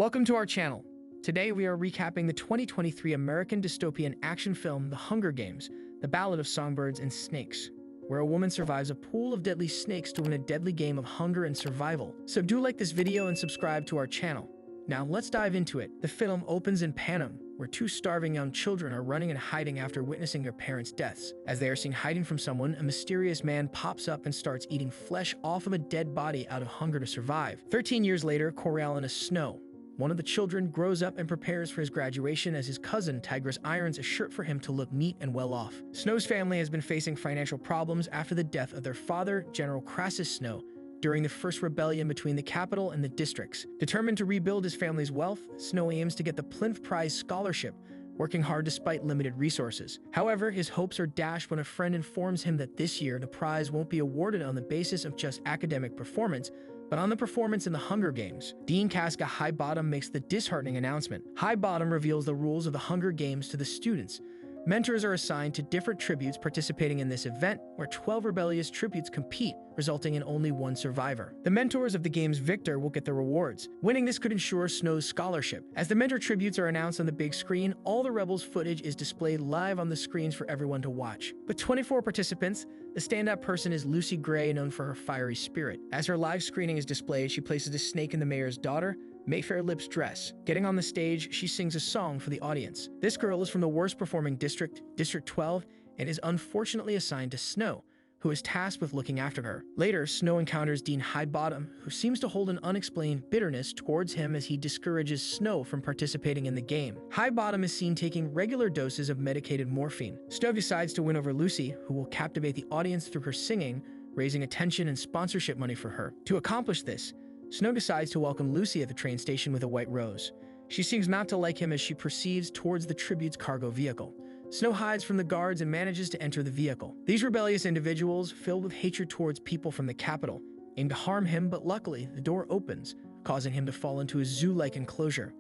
Welcome to our channel. Today we are recapping the 2023 American dystopian action film The Hunger Games, The Ballad of Songbirds and Snakes, where a woman survives a pool of deadly snakes to win a deadly game of hunger and survival. So do like this video and subscribe to our channel. Now let's dive into it. The film opens in Panem, where two starving young children are running and hiding after witnessing their parents' deaths. As they are seen hiding from someone, a mysterious man pops up and starts eating flesh off of a dead body out of hunger to survive. 13 years later, Coriolanus Snow, one of the children, grows up and prepares for his graduation as his cousin Tigris irons a shirt for him to look neat and well off. Snow's family has been facing financial problems after the death of their father, General Crassus Snow, during the first rebellion between the capital and the districts. Determined to rebuild his family's wealth, Snow aims to get the Plinth Prize scholarship, working hard despite limited resources. However, his hopes are dashed when a friend informs him that this year the prize won't be awarded on the basis of just academic performance, but on the performance in the Hunger Games. Dean Casca Highbottom makes the disheartening announcement. Highbottom reveals the rules of the Hunger Games to the students. Mentors are assigned to different tributes participating in this event, where 12 rebellious tributes compete, resulting in only one survivor. The mentors of the game's victor will get the rewards. Winning this could ensure Snow's scholarship. As the mentor tributes are announced on the big screen, all the rebels' footage is displayed live on the screens for everyone to watch. With 24 participants, the standout person is Lucy Gray, known for her fiery spirit. As her live screening is displayed, she places a snake in the mayor's daughter, Mayfair Lip's dress. Getting on the stage, she sings a song for the audience. This girl is from the worst performing district, District 12, and is unfortunately assigned to Snow, who is tasked with looking after her. Later, Snow encounters Dean Highbottom, who seems to hold an unexplained bitterness towards him as he discourages Snow from participating in the game. Highbottom is seen taking regular doses of medicated morphine. Snow decides to win over Lucy, who will captivate the audience through her singing, raising attention and sponsorship money for her. To accomplish this, Snow decides to welcome Lucy at the train station with a white rose. She seems not to like him as she proceeds towards the tribute's cargo vehicle. Snow hides from the guards and manages to enter the vehicle. These rebellious individuals, filled with hatred towards people from the capital, aim to harm him, but luckily, the door opens, causing him to fall into a zoo-like enclosure.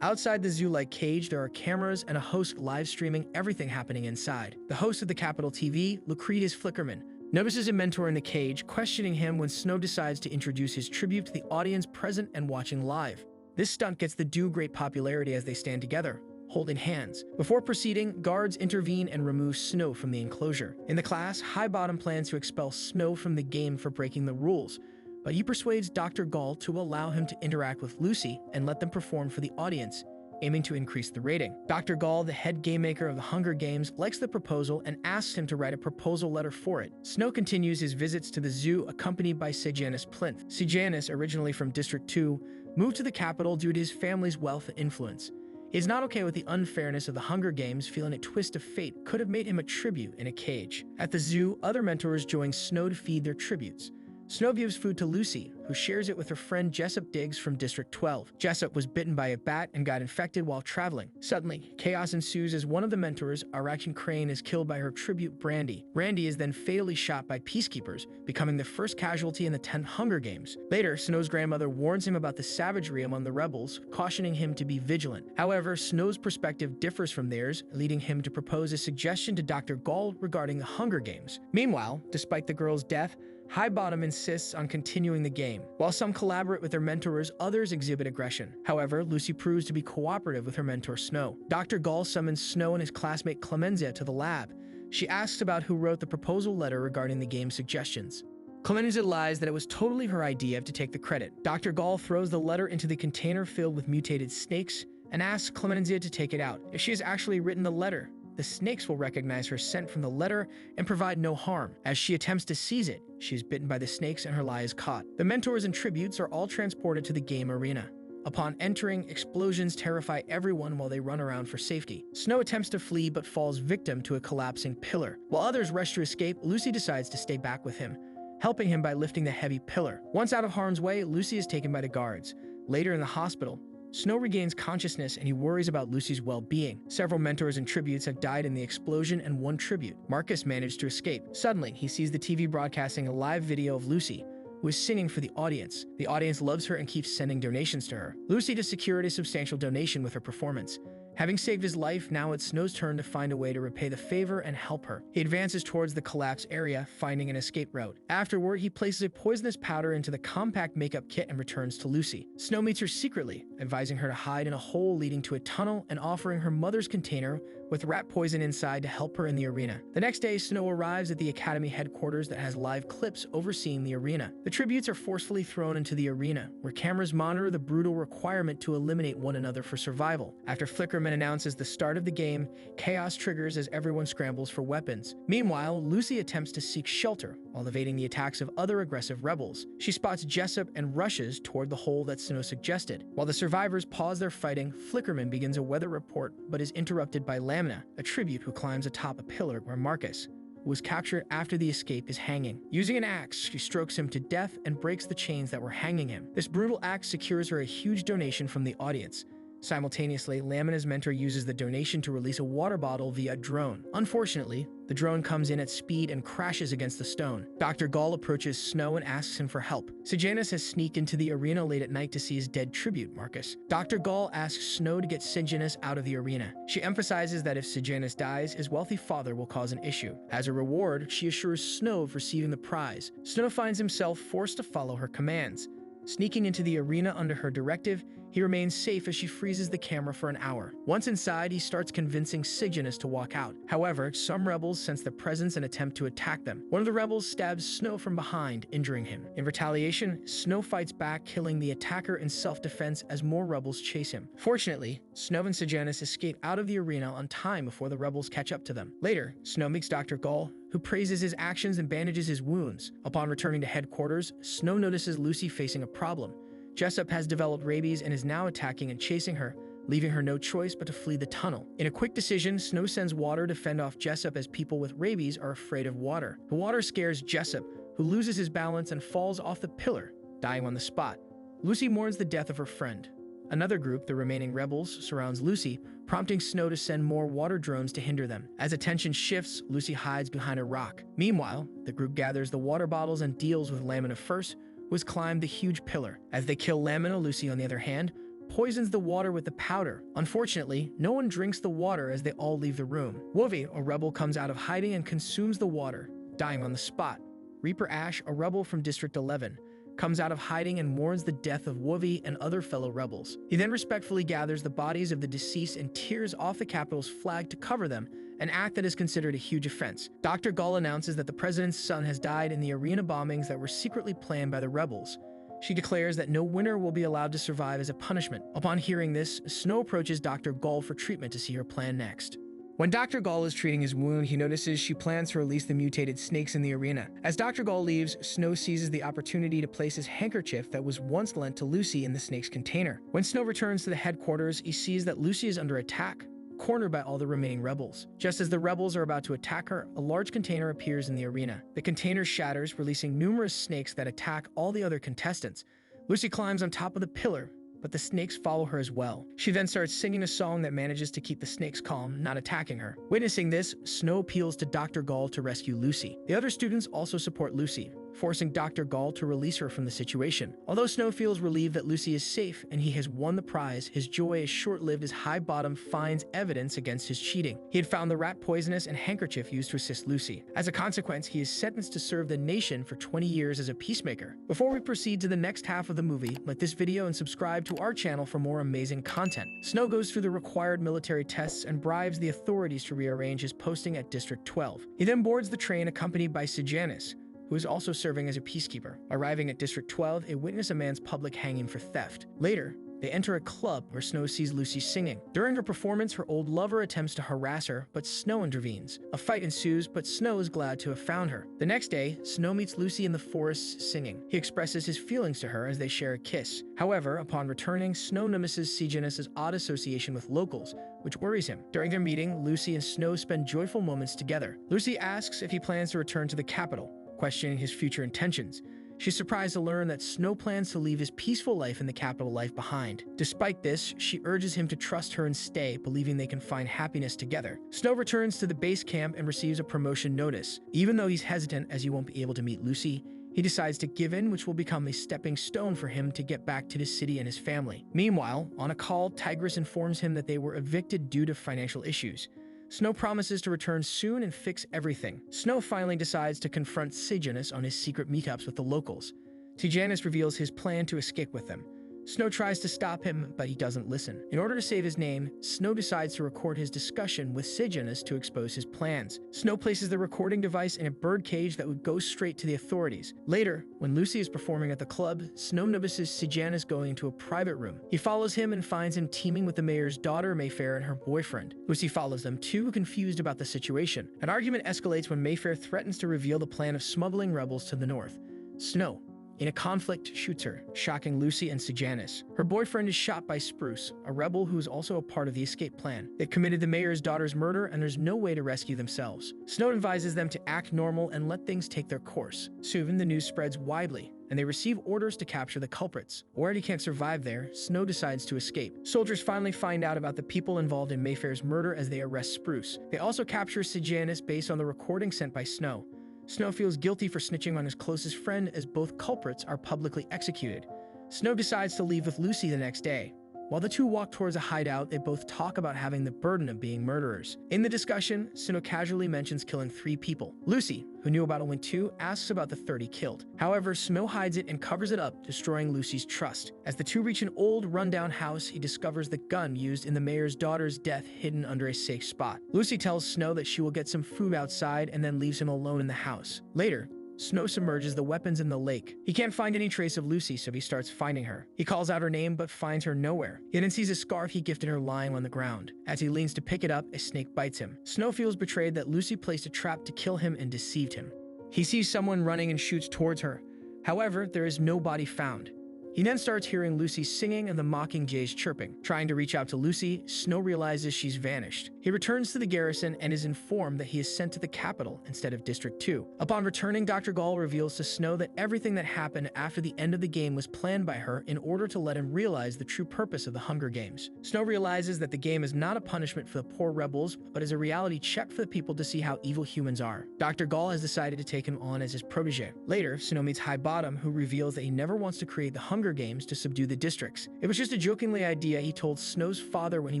Outside the zoo-like cage, there are cameras and a host live streaming everything happening inside. The host of the Capital TV, Lucretius Flickerman, notices a mentor in the cage, questioning him when Snow decides to introduce his tribute to the audience present and watching live. This stunt gets the duo great popularity as they stand together, holding hands. Before proceeding, guards intervene and remove Snow from the enclosure. In the class, Highbottom plans to expel Snow from the game for breaking the rules, but he persuades Dr. Gall to allow him to interact with Lucy and let them perform for the audience, aiming to increase the rating. Dr. Gall, the head game maker of the Hunger Games, likes the proposal and asks him to write a proposal letter for it. Snow continues his visits to the zoo accompanied by Sejanus Plinth. Sejanus, originally from District 2, moved to the capital due to his family's wealth and influence. He is not okay with the unfairness of the Hunger Games, feeling a twist of fate could have made him a tribute in a cage. At the zoo, other mentors join Snow to feed their tributes. Snow gives food to Lucy, who shares it with her friend Jessup Diggs from District 12. Jessup was bitten by a bat and got infected while traveling. Suddenly, chaos ensues as one of the mentors, Araction Crane, is killed by her tribute Brandy. Brandy is then fatally shot by peacekeepers, becoming the first casualty in the 10th Hunger Games. Later, Snow's grandmother warns him about the savagery among the rebels, cautioning him to be vigilant. However, Snow's perspective differs from theirs, leading him to propose a suggestion to Dr. Gall regarding the Hunger Games. Meanwhile, despite the girl's death, Highbottom insists on continuing the game. While some collaborate with their mentors, others exhibit aggression. However, Lucy proves to be cooperative with her mentor Snow. Dr. Gall summons Snow and his classmate Clemenzia to the lab. She asks about who wrote the proposal letter regarding the game's suggestions. Clemenzia lies that it was totally her idea to take the credit. Dr. Gall throws the letter into the container filled with mutated snakes and asks Clemenzia to take it out. If she has actually written the letter, the snakes will recognize her scent from the letter and provide no harm. As she attempts to seize it, she is bitten by the snakes and her lie is caught. The mentors and tributes are all transported to the game arena. Upon entering, explosions terrify everyone while they run around for safety. Snow attempts to flee but falls victim to a collapsing pillar. While others rush to escape, Lucy decides to stay back with him, helping him by lifting the heavy pillar. Once out of harm's way, Lucy is taken by the guards. Later in the hospital, Snow regains consciousness and he worries about Lucy's well-being. Several mentors and tributes have died in the explosion, and one tribute, Marcus, managed to escape. Suddenly, he sees the TV broadcasting a live video of Lucy, who is singing for the audience. The audience loves her and keeps sending donations to her. Lucy has secured a substantial donation with her performance, Having saved his life, now it's Snow's turn to find a way to repay the favor and help her. He advances towards the collapsed area, finding an escape route. Afterward, he places a poisonous powder into the compact makeup kit and returns to Lucy. Snow meets her secretly, advising her to hide in a hole leading to a tunnel and offering her mother's container with rat poison inside to help her in the arena. The next day, Snow arrives at the Academy headquarters that has live clips overseeing the arena. The tributes are forcefully thrown into the arena, where cameras monitor the brutal requirement to eliminate one another for survival. After Flickerman announces the start of the game, chaos triggers as everyone scrambles for weapons. Meanwhile, Lucy attempts to seek shelter while evading the attacks of other aggressive rebels. She spots Jessup and rushes toward the hole that Snow suggested. While the survivors pause their fighting, Flickerman begins a weather report but is interrupted by Lamina, a tribute who climbs atop a pillar where Marcus, who was captured after the escape, is hanging. Using an axe, she strokes him to death and breaks the chains that were hanging him. This brutal act secures her a huge donation from the audience. Simultaneously, Lamina's mentor uses the donation to release a water bottle via a drone. Unfortunately, the drone comes in at speed and crashes against the stone. Dr. Gall approaches Snow and asks him for help. Sejanus has sneaked into the arena late at night to see his dead tribute, Marcus. Dr. Gall asks Snow to get Sejanus out of the arena. She emphasizes that if Sejanus dies, his wealthy father will cause an issue. As a reward, she assures Snow of receiving the prize. Snow finds himself forced to follow her commands. Sneaking into the arena under her directive, he remains safe as she freezes the camera for an hour. Once inside, he starts convincing Sejanus to walk out. However, some rebels sense their presence and attempt to attack them. One of the rebels stabs Snow from behind, injuring him. In retaliation, Snow fights back, killing the attacker in self-defense as more rebels chase him. Fortunately, Snow and Sejanus escape out of the arena on time before the rebels catch up to them. Later, Snow meets Dr. Gall, who praises his actions and bandages his wounds. Upon returning to headquarters, Snow notices Lucy facing a problem. Jessup has developed rabies and is now attacking and chasing her, leaving her no choice but to flee the tunnel. In a quick decision, Snow sends water to fend off Jessup as people with rabies are afraid of water. The water scares Jessup, who loses his balance and falls off the pillar, dying on the spot. Lucy mourns the death of her friend. Another group, the remaining rebels, surrounds Lucy, prompting Snow to send more water drones to hinder them. As attention shifts, Lucy hides behind a rock. Meanwhile, the group gathers the water bottles and deals with Lamina first, who has climbed the huge pillar. As they kill Lamina, Lucy, on the other hand, poisons the water with the powder. Unfortunately, no one drinks the water as they all leave the room. Wovi, a rebel, comes out of hiding and consumes the water, dying on the spot. Reaper Ash, a rebel from District 11, comes out of hiding and mourns the death of Wovi and other fellow rebels. He then respectfully gathers the bodies of the deceased and tears off the Capitol's flag to cover them, an act that is considered a huge offense. Dr. Gall announces that the president's son has died in the arena bombings that were secretly planned by the rebels. She declares that no winner will be allowed to survive as a punishment. Upon hearing this, Snow approaches Dr. Gall for treatment to see her plan next. When Dr. Gall is treating his wound, he notices she plans to release the mutated snakes in the arena. As Dr. Gall leaves, Snow seizes the opportunity to place his handkerchief that was once lent to Lucy in the snake's container. When Snow returns to the headquarters, he sees that Lucy is under attack, cornered by all the remaining rebels. Just as the rebels are about to attack her, a large container appears in the arena. The container shatters, releasing numerous snakes that attack all the other contestants. Lucy climbs on top of the pillar, but the snakes follow her as well. She then starts singing a song that manages to keep the snakes calm, not attacking her. Witnessing this, Snow appeals to Dr. Gall to rescue Lucy. The other students also support Lucy, forcing Dr. Gall to release her from the situation. Although Snow feels relieved that Lucy is safe and he has won the prize, his joy is short-lived as Highbottom finds evidence against his cheating. He had found the rat poisonous and handkerchief used to assist Lucy. As a consequence, he is sentenced to serve the nation for 20 years as a peacemaker. Before we proceed to the next half of the movie, like this video and subscribe to our channel for more amazing content. Snow goes through the required military tests and bribes the authorities to rearrange his posting at District 12. He then boards the train accompanied by Sejanus, who is also serving as a peacekeeper. Arriving at District 12, they witness a man's public hanging for theft. Later, they enter a club where Snow sees Lucy singing. During her performance, her old lover attempts to harass her, but Snow intervenes. A fight ensues, but Snow is glad to have found her. The next day, Snow meets Lucy in the forest singing. He expresses his feelings to her as they share a kiss. However, upon returning, Snow notices Sejanus' odd association with locals, which worries him. During their meeting, Lucy and Snow spend joyful moments together. Lucy asks if he plans to return to the capital, questioning his future intentions. She's surprised to learn that Snow plans to leave his peaceful life in the capital life behind. Despite this, she urges him to trust her and stay, believing they can find happiness together. Snow returns to the base camp and receives a promotion notice. Even though he's hesitant as he won't be able to meet Lucy, He decides to give in, which will become a stepping stone for him to get back to the city and his family. Meanwhile, on a call, Tigress informs him that they were evicted due to financial issues. Snow promises to return soon and fix everything. Snow finally decides to confront Sejanus on his secret meetups with the locals. Sejanus reveals his plan to escape with them. Snow tries to stop him, but he doesn't listen. In order to save his name, Snow decides to record his discussion with Sejanus to expose his plans. Snow places the recording device in a birdcage that would go straight to the authorities. Later, when Lucy is performing at the club, Snow notices Sejanus going into a private room. He follows him and finds him teaming with the mayor's daughter, Mayfair, and her boyfriend. Lucy follows them too, confused about the situation. An argument escalates when Mayfair threatens to reveal the plan of smuggling rebels to the north. Snow, in a conflict, shoots her, shocking Lucy and Sejanus. Her boyfriend is shot by Spruce, a rebel who is also a part of the escape plan. They've committed the mayor's daughter's murder, and there's no way to rescue themselves. Snow advises them to act normal and let things take their course. Soon, the news spreads widely, and they receive orders to capture the culprits. Worried he can't survive there, Snow decides to escape. Soldiers finally find out about the people involved in Mayfair's murder as they arrest Spruce. They also capture Sejanus based on the recording sent by Snow. Snow feels guilty for snitching on his closest friend as both culprits are publicly executed. Snow decides to leave with Lucy the next day. While the two walk towards a hideout, they both talk about having the burden of being murderers. In the discussion, Snow casually mentions killing 3 people. Lucy, who knew about only 2, asks about the 30 killed. However, Snow hides it and covers it up, destroying Lucy's trust. As the two reach an old, rundown house, he discovers the gun used in the mayor's daughter's death hidden under a safe spot. Lucy tells Snow that she will get some food outside and then leaves him alone in the house. Later, Snow submerges the weapons in the lake. He can't find any trace of Lucy, so he starts finding her. He calls out her name, but finds her nowhere. He then sees a scarf he gifted her lying on the ground. As he leans to pick it up, a snake bites him. Snow feels betrayed that Lucy placed a trap to kill him and deceived him. He sees someone running and shoots towards her. However, there is no body found. He then starts hearing Lucy singing and the mocking jays chirping. Trying to reach out to Lucy, Snow realizes she's vanished. He returns to the garrison and is informed that he is sent to the capital instead of District 2. Upon returning, Dr. Gall reveals to Snow that everything that happened after the end of the game was planned by her in order to let him realize the true purpose of the Hunger Games. Snow realizes that the game is not a punishment for the poor rebels, but is a reality check for the people to see how evil humans are. Dr. Gall has decided to take him on as his protege. Later, Snow meets High Bottom, who reveals that he never wants to create the Hunger Games to subdue the districts. It was just a jokingly idea he told Snow's father when he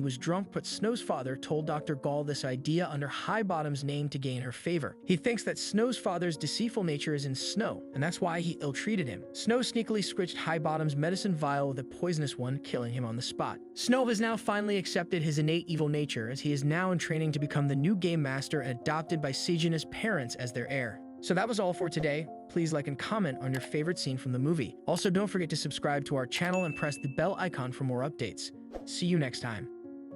was drunk, but Snow's father told Dr. Gall this idea under High Bottom's name to gain her favor. He thinks that Snow's father's deceitful nature is in Snow, and that's why he ill-treated him. Snow sneakily switched High Bottom's medicine vial with a poisonous one, killing him on the spot. Snow has now finally accepted his innate evil nature, as he is now in training to become the new game master and adopted by Sejanus' parents as their heir. So that was all for today. Please like and comment on your favorite scene from the movie. Also, don't forget to subscribe to our channel and press the bell icon for more updates. See you next time.